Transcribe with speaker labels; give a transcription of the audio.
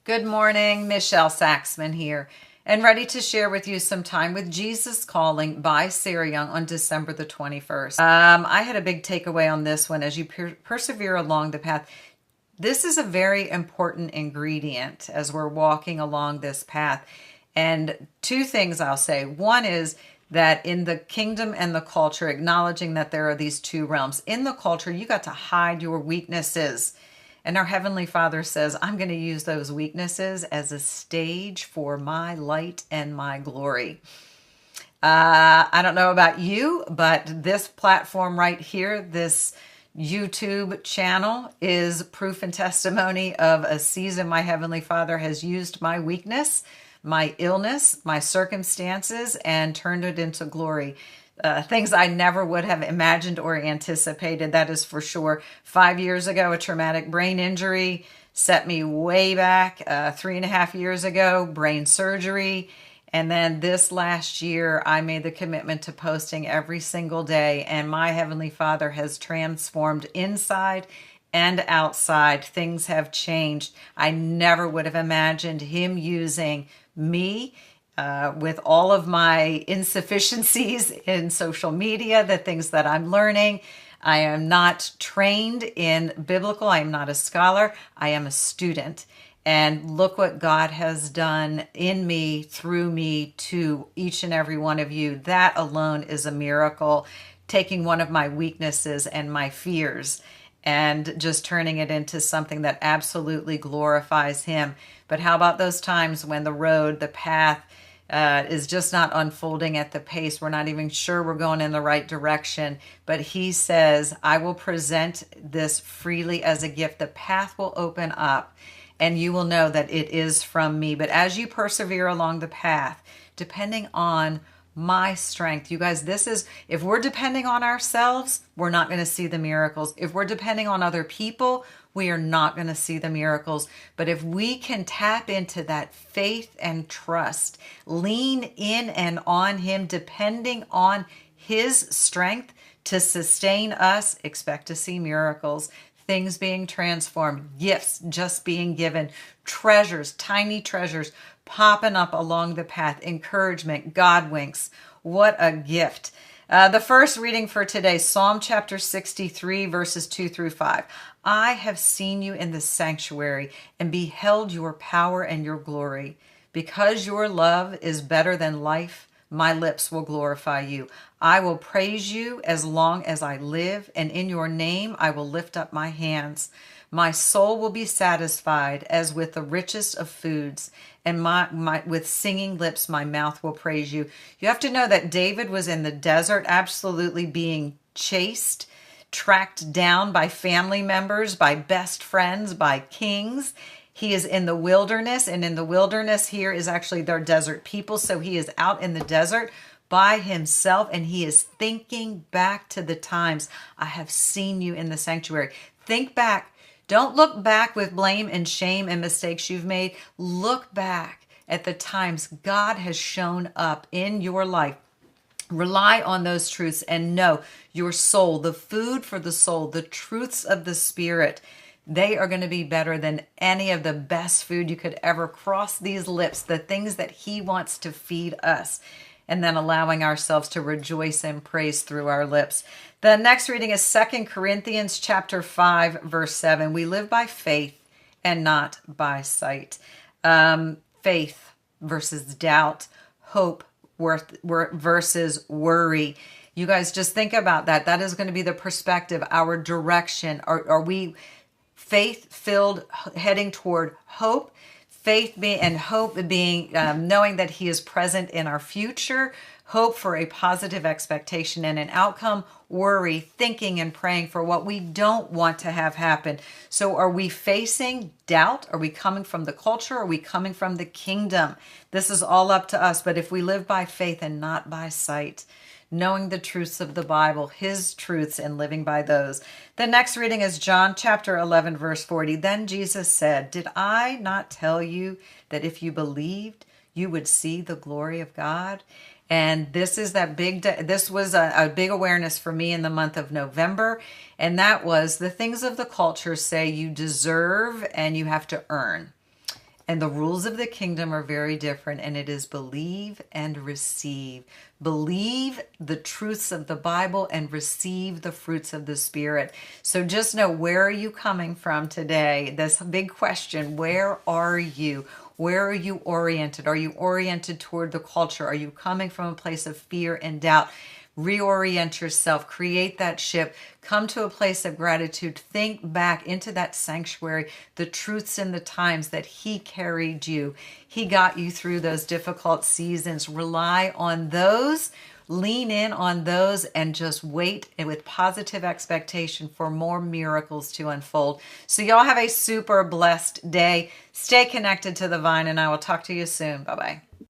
Speaker 1: Good morning, Michelle Saxman here, and ready to share with you some time with Jesus Calling by Sarah Young on December the 21st. I had a big takeaway on this one as you persevere along the path. This is a very important ingredient as we're walking along this path. And two things I'll say. One is that in the kingdom and the culture, acknowledging that there are these two realms. In the culture, you got to hide your weaknesses. And our Heavenly Father says, I'm going to use those weaknesses as a stage for my light and my glory. I don't know about you, but this platform right here, this YouTube channel, is proof and testimony of a season my Heavenly Father has used my weakness, my illness, my circumstances, and turned it into glory. Things I never would have imagined or anticipated, that is for sure. 5 years ago, a traumatic brain injury set me way back. 3.5 years ago, brain surgery. And then this last year, I made the commitment to posting every single day. And my Heavenly Father has transformed inside and outside. Things have changed. I never would have imagined Him using me with all of my insufficiencies in social media, the things that I'm learning. I am not trained in biblical. I am not a scholar. I am a student. And look what God has done in me, through me, to each and every one of you. That alone is a miracle. Taking one of my weaknesses and my fears and just turning it into something that absolutely glorifies Him. But how about those times when the road, the path, is just not unfolding at the pace? We're not even sure we're going in the right direction. But He says, I will present this freely as a gift. The path will open up and you will know that it is from me. But as you persevere along the path, depending on my strength, you guys, this is, if we're depending on ourselves, we're not going to see the miracles. If we're depending on other people, we are not going to see the miracles. But if we can tap into that faith and trust, lean in and on Him, depending on His strength to sustain us, expect to see miracles, things being transformed, gifts just being given, treasures, tiny treasures popping up along the path, encouragement, God winks. What a gift. The first reading for today, Psalm chapter 63, verses 2 through 5. I have seen you in the sanctuary and beheld your power and your glory. Because your love is better than life, my lips will glorify you. I will praise you as long as I live, and in your name I will lift up my hands. My soul will be satisfied as with the richest of foods, and with singing lips my mouth will praise you. You have to know that David was in the desert, absolutely being chased, tracked down by family members, by best friends, by kings. He is in the wilderness, and in the wilderness here is actually their desert people. So he is out in the desert by himself, and he is thinking back to the times I have seen you in the sanctuary. Think back. Don't look back with blame and shame and mistakes you've made. Look back at the times God has shown up in your life. Rely on those truths and know your soul, the food for the soul, the truths of the Spirit, they are going to be better than any of the best food you could ever cross these lips, the things that He wants to feed us, and then allowing ourselves to rejoice and praise through our lips. The next reading is 2 Corinthians chapter 5, verse 7. We live by faith and not by sight. Faith versus doubt, hope versus worry. You guys just think about that. That is going to be the perspective, our direction. Are we faith-filled, heading toward hope? Faith being and hope being knowing that He is present in our future, hope for a positive expectation and an outcome, worry, thinking and praying for what we don't want to have happen. So are we facing doubt? Are we coming from the culture? Are we coming from the kingdom? This is all up to us. But if we live by faith and not by sight, knowing the truths of the Bible, His truths, and living by those. The next reading is John chapter 11, verse 40. Then Jesus said, did I not tell you that if you believed, you would see the glory of God? And this is this was a big awareness for me in the month of November. And that was the things of the culture say you deserve and you have to earn. And the rules of the kingdom are very different, and it is believe and receive. Believe the truths of the Bible and receive the fruits of the Spirit. So just know, where are you coming from today? This big question, where are you? Where are you oriented? Are you oriented toward the culture? Are you coming from a place of fear and doubt? Reorient yourself, create that shift, come to a place of gratitude, think back into that sanctuary, the truths and the times that He carried you. He got you through those difficult seasons. Rely on those, lean in on those, and just wait with positive expectation for more miracles to unfold. So y'all have a super blessed day. Stay connected to the vine, and I will talk to you soon. Bye-bye.